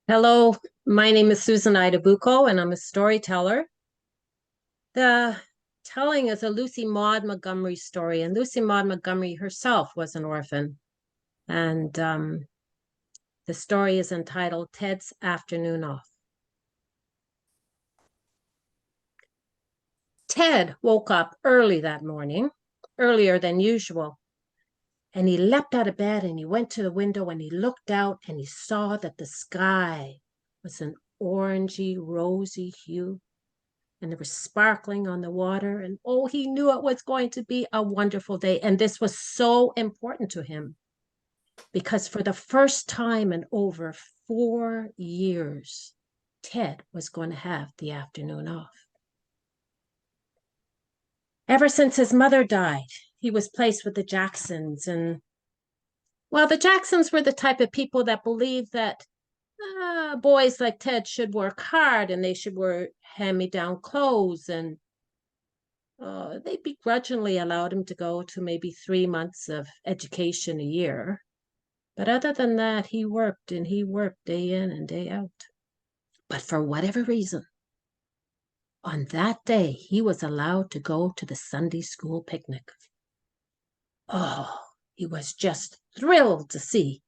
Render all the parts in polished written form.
Hello, my name is Susan Ida Boucaud, and I'm a storyteller. The telling is a Lucy Maud Montgomery story, and Lucy Maud Montgomery herself was an orphan. And the story is entitled Ted's Afternoon Off. Ted woke up early that morning, earlier than usual, and he leapt out of bed and he went to the window and he looked out and he saw that the sky was an orangey, rosy hue and there was sparkling on the water. And oh, he knew it was going to be a wonderful day. And this was so important to him because for the first time in over 4 years, Ted was going to have the afternoon off. Ever since his mother died, he was placed with the Jacksons. And well, the Jacksons were the type of people that believed that boys like Ted should work hard and they should wear hand-me-down clothes, and they begrudgingly allowed him to go to maybe 3 months of education a year. But other than that, he worked and he worked day in and day out. But for whatever reason, on that day, he was allowed to go to the Sunday school picnic. Oh, he was just thrilled to see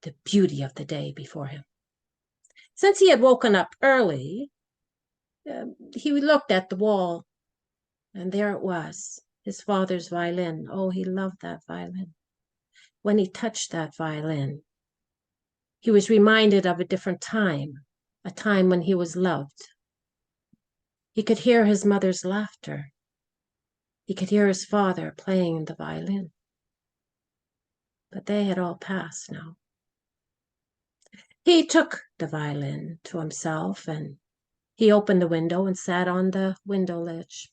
the beauty of the day before him. Since he had woken up early, he looked at the wall, and there it was, his father's violin. Oh, he loved that violin. When he touched that violin, he was reminded of a different time, a time when he was loved. He could hear his mother's laughter. He could hear his father playing the violin. But they had all passed now. He took the violin to himself and he opened the window and sat on the window ledge.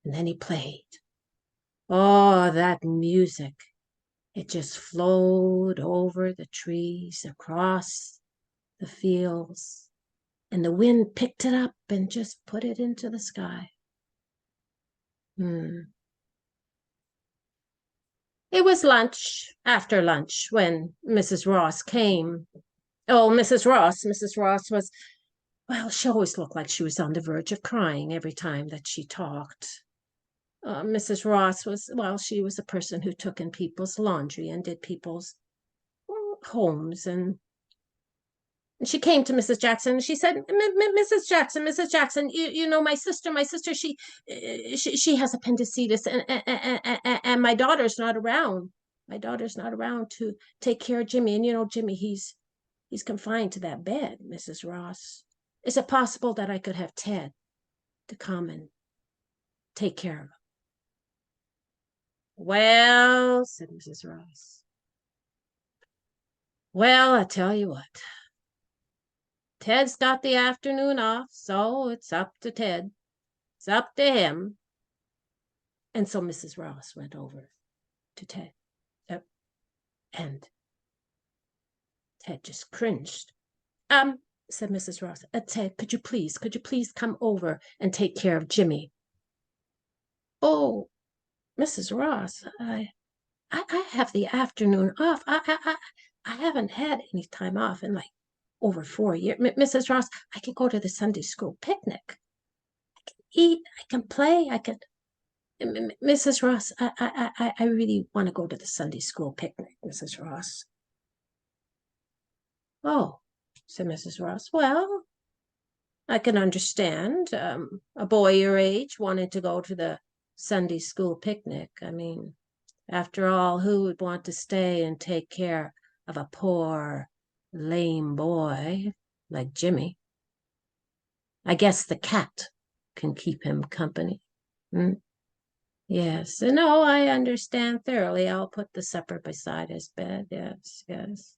And then he played. Oh, that music. It just flowed over the trees, across the fields, and the wind picked it up and just put it into the sky. It was lunch, after lunch, when Mrs. Ross came. Oh, Mrs. Ross was, well, she always looked like she was on the verge of crying every time that she talked. Mrs. Ross was, well, she was a person who took in people's laundry and did people's homes. And she came to Mrs. Jackson and she said, Mrs. Jackson, you know, my sister, she has appendicitis and my daughter's not around. My daughter's not around to take care of Jimmy. And, you know, Jimmy, he's confined to that bed, Mrs. Ross. Is it possible that I could have Ted to come and take care of him? Well, said Mrs. Ross. Well, I tell you what. Ted's got the afternoon off, so it's up to Ted. It's up to him. And so Mrs. Ross went over to Ted. And Ted just cringed. Said Mrs. Ross, Ted, could you please come over and take care of Jimmy? Oh, Mrs. Ross, I have the afternoon off. I haven't had any time off in like over 4 years. Mrs. Ross, I can go to the Sunday school picnic. I can eat. I can play. I can. Mrs. Ross, I really want to go to the Sunday school picnic, Mrs. Ross. Oh, said Mrs. Ross. Well, I can understand a boy your age wanting to go to the Sunday school picnic. I mean, after all, who would want to stay and take care of a poor, lame boy like Jimmy? I guess the cat can keep him company. Hmm? Yes, no, I understand thoroughly. I'll put the supper beside his bed. Yes, yes.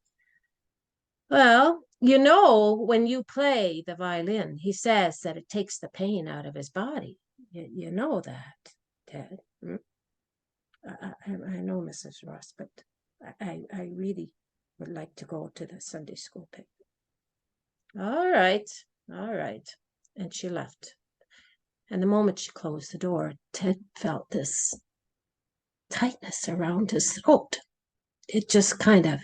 Well, you know, when you play the violin, he says that it takes the pain out of his body. You know that, Ted. Hmm? I know, Mrs. Ross, but I really would like to go to the Sunday school picnic. All right, all right. And she left. And the moment she closed the door, Ted felt this tightness around his throat. It just kind of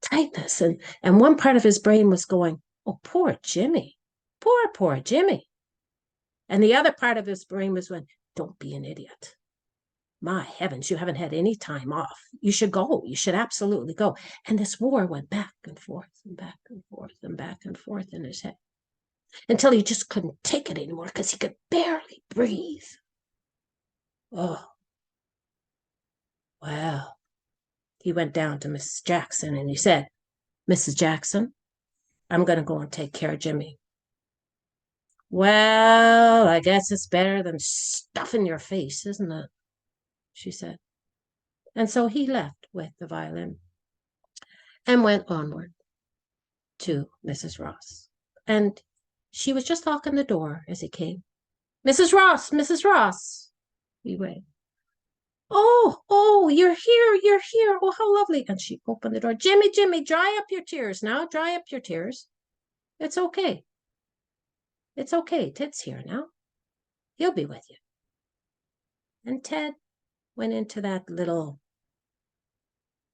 tightness. And one part of his brain was going, oh, poor Jimmy, poor Jimmy. And the other part of his brain was going, don't be an idiot. My heavens, you haven't had any time off. You should go. You should absolutely go. And this war went back and forth and back and forth and back and forth in his head until he just couldn't take it anymore because he could barely breathe. Oh, well, he went down to Mrs. Jackson and he said, Mrs. Jackson, I'm going to go and take care of Jimmy. Well, I guess it's better than stuffing your face, isn't it? She said. And so he left with the violin and went onward to Mrs. Ross. And she was just locking the door as he came. Mrs. Ross, Mrs. Ross, he waved. Oh, you're here. Oh, how lovely. And she opened the door. Jimmy, dry up your tears now. Dry up your tears. It's okay. It's okay. Ted's here now. He'll be with you. And Ted went into that little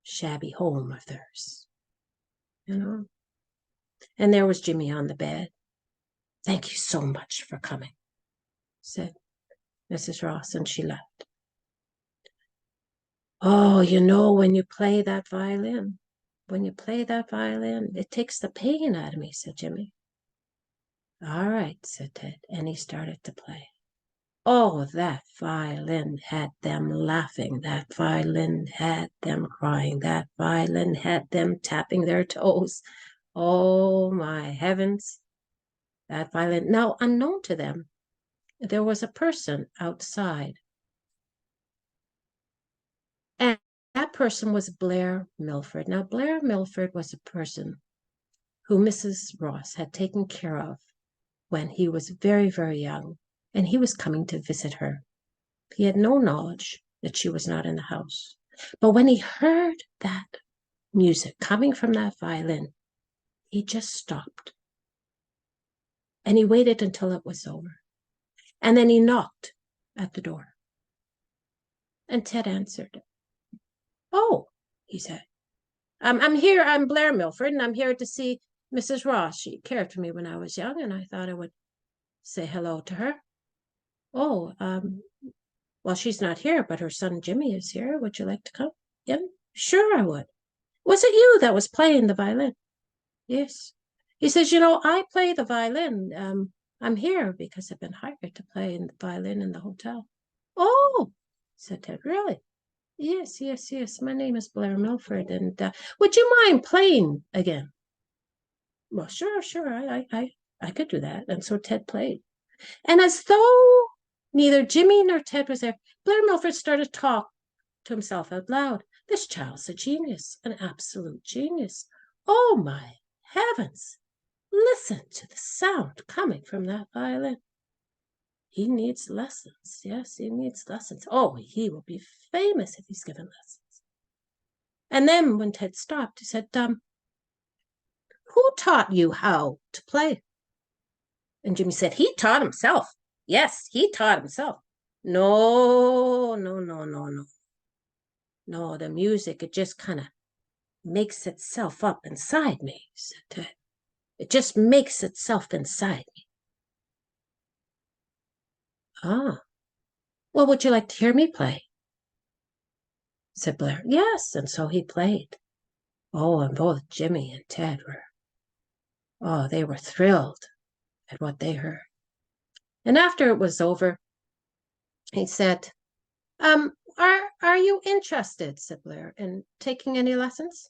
shabby home of theirs, you know. And there was Jimmy on the bed. Thank you so much for coming, said Mrs. Ross, and she left. Oh, when you play that violin, it takes the pain out of me, said Jimmy. All right, said Ted, and he started to play. Oh, that violin had them laughing. That violin had them crying. That violin had them tapping their toes. Oh, my heavens. That violin. Now, unknown to them, there was a person outside. And that person was Blair Milford. Now, Blair Milford was a person who Mrs. Ross had taken care of when he was very, very young, and he was coming to visit her. He had no knowledge that she was not in the house. But when he heard that music coming from that violin, he just stopped. And he waited until it was over. And then he knocked at the door. And Ted answered. Oh, he said, I'm here. I'm Blair Milford, and I'm here to see Mrs. Ross. She cared for me when I was young, and I thought I would say hello to her. Oh, well, she's not here, but her son Jimmy is here. Would you like to come? Yeah, sure I would. Was it you that was playing the violin? Yes. He says, I play the violin. I'm here because I've been hired to play the violin in the hotel. Oh, said Ted, really? Yes. My name is Blair Milford, and would you mind playing again? Well, sure. I could do that. And so Ted played. And as though neither Jimmy nor Ted was there, Blair Milford started to talk to himself out loud. This child's a genius, an absolute genius. Oh, my heavens. Listen to the sound coming from that violin. He needs lessons. Yes, he needs lessons. Oh, he will be famous if he's given lessons. And then when Ted stopped, he said, who taught you how to play? And Jimmy said, he taught himself. Yes, he taught himself. No. No, the music, it just kind of makes itself up inside me, said Ted. It just makes itself inside me. Ah, well, would you like to hear me play? Said Blair. Yes, and so he played. Oh, and both Jimmy and Ted they were thrilled at what they heard. And after it was over, he said, are you interested, said Blair, in taking any lessons?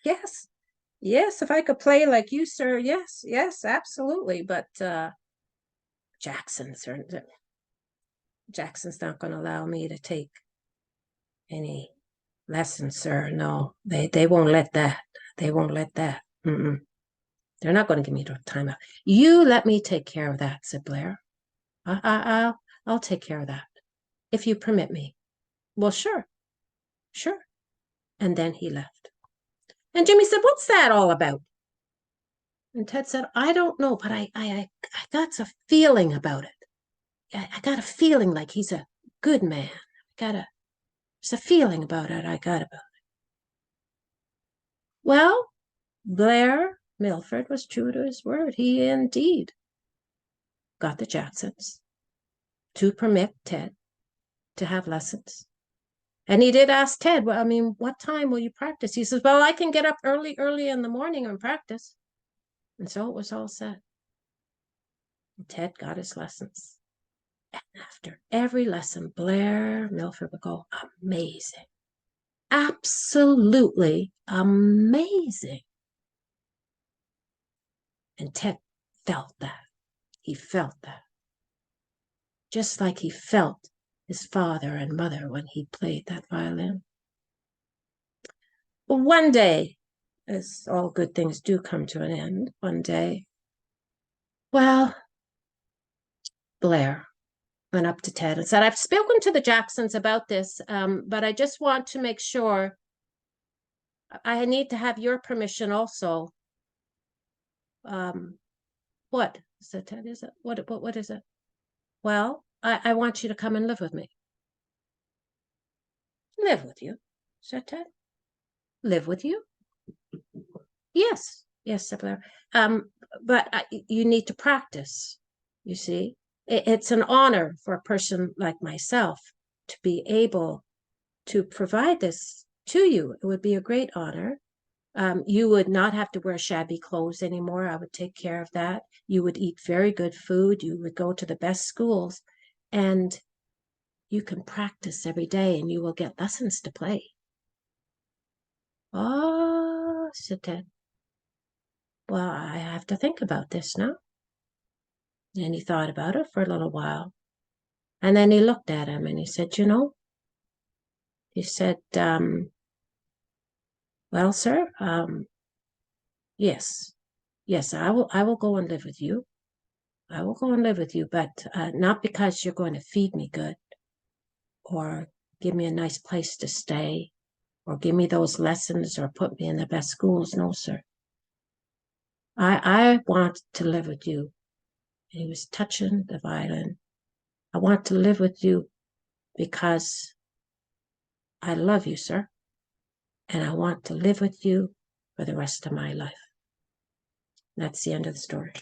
Yes, if I could play like you, sir, yes, absolutely. But Jackson's not going to allow me to take any lessons, sir. No, they won't let that. They won't let that. Mm-mm. They're not going to give me the time out. You let me take care of that, said Blair. I'll take care of that, if you permit me. Well, sure. And then he left. And Jimmy said, what's that all about? And Ted said, I don't know, but I got a feeling about it. I got a feeling like he's a good man. There's a feeling about it I got about it. Well, Blair Milford was true to his word. He indeed got the Jacksons to permit Ted to have lessons. And he did ask Ted, well, I mean, what time will you practice? He says, well, I can get up early in the morning and practice. And so it was all set. And Ted got his lessons. And after every lesson, Blair Milford would go, amazing. Absolutely amazing. And Ted felt that. He felt that. Just like he felt his father and mother when he played that violin. But one day, as all good things do come to an end, one day, well, Blair went up to Ted and said, I've spoken to the Jacksons about this, but I just want to make sure I need to have your permission also. What? Said Ted, is it? What is it? Well, I want you to come and live with me. Live with you, said Ted. Live with you? Yes, said Blair. But you need to practice, you see. It's an honor for a person like myself to be able to provide this to you. It would be a great honor. You would not have to wear shabby clothes anymore. I would take care of that. You would eat very good food. You would go to the best schools. And you can practice every day and you will get lessons to play. Oh, said Ted. Well, I have to think about this now. And he thought about it for a little while. And then he looked at him and he said, he said, well, sir, yes, I will go and live with you. I will go and live with you, but not because you're going to feed me good or give me a nice place to stay or give me those lessons or put me in the best schools. No, sir. I want to live with you. And he was touching the violin. I want to live with you because I love you, sir. And I want to live with you for the rest of my life. That's the end of the story.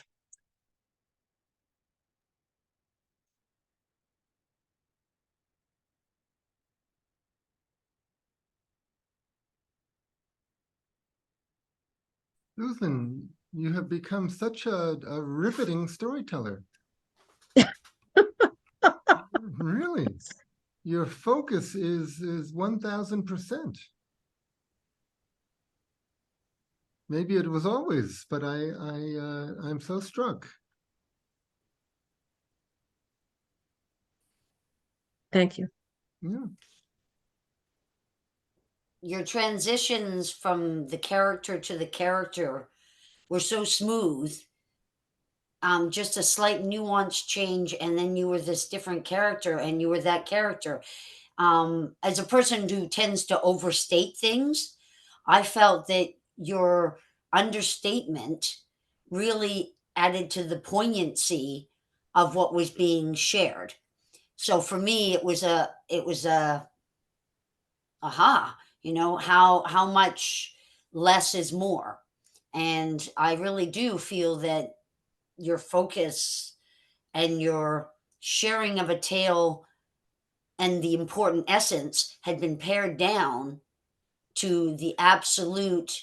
Susan, you have become such a riveting storyteller. Really, your focus is 1000%. Maybe it was always, but I'm so struck. Thank you. Yeah. Your transitions from the character to the character were so smooth. Just a slight nuance change, and then you were this different character, and you were that character. As a person who tends to overstate things, I felt that your understatement really added to the poignancy of what was being shared. So for me, it was a aha, how much less is more. And I really do feel that your focus and your sharing of a tale and the important essence had been pared down to the absolute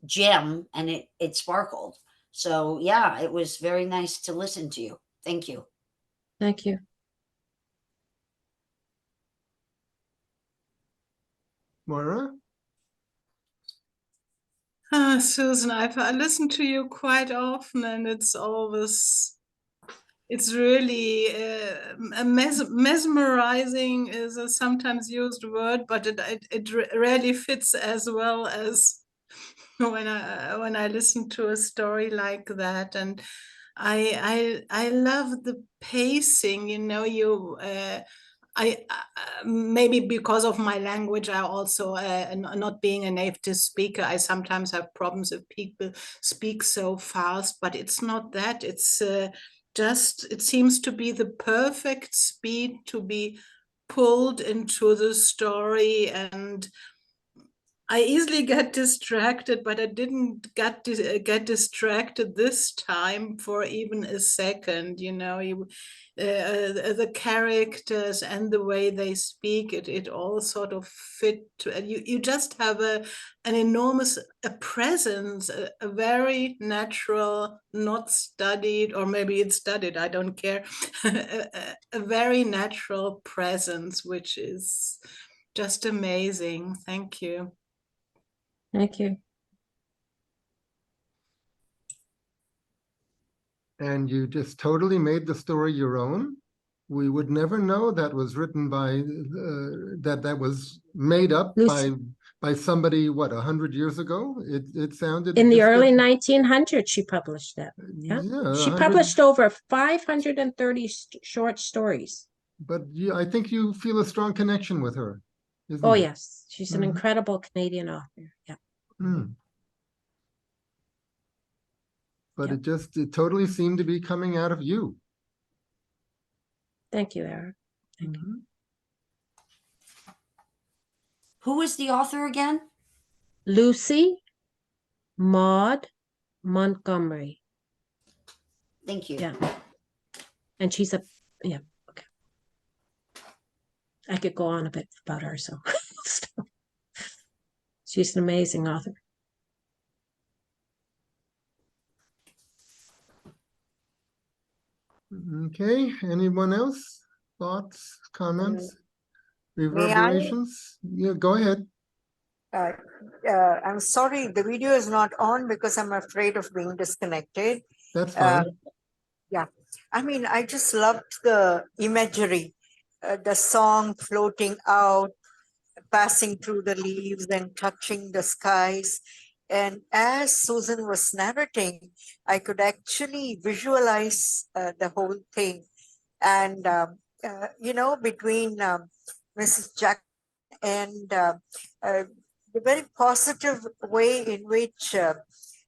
gem, and it sparkled. So yeah, it was very nice to listen to you. Thank you. Thank you. Moira? Susan, I listen to you quite often, and it's really mesmerizing is a sometimes used word, but it really fits as well as when I listen to a story like that. And I love the pacing. I maybe because of my language, I also not being a native speaker, I sometimes have problems if people speak so fast. But it's not that. It's just it seems to be the perfect speed to be pulled into the story, and I easily get distracted, but I didn't get distracted this time for even a second. You know, the characters and the way they speak, it all sort of fit. You just have an enormous presence, a very natural, not studied, or maybe it's studied, I don't care, a very natural presence, which is just amazing. Thank you. Thank you. And you just totally made the story your own. We would never know that was written by, that was made up Lucy, by somebody, what, 100 years ago? It sounded in the just early like, 1900s, she published that. Yeah. yeah, She 100. published over 530 short stories. But I think you feel a strong connection with her, isn't Oh, it? yes. She's an Mhm. incredible Canadian author. Yeah. Mm. But Yep. it totally seemed to be coming out of you. Thank you, Eric. Thank you. Mhm. Who is the author again? Lucy Maud Montgomery. Thank you. Yeah. And she's yeah, okay. I could go on a bit about her, so she's an amazing author. Okay, anyone else? Thoughts, comments, May I? reverberations? Yeah, go ahead. I'm sorry, the video is not on because I'm afraid of being disconnected. That's Uh, fine. yeah, I mean, I just loved the imagery, the song floating out, passing through the leaves and touching the skies. And as Susan was narrating, I could actually visualize the whole thing. And, you know, between Mrs. Jack and the very positive way in which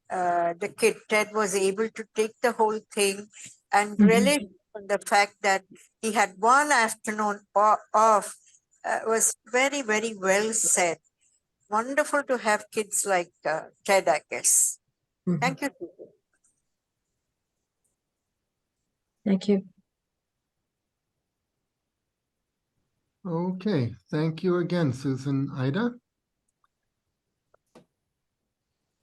the kid Ted was able to take the whole thing and relish on the fact that he had one afternoon off was very, very well said. Wonderful to have kids like Ted, I guess. Thank you. Susan. Thank you. Okay, thank you again, Susan. Ida?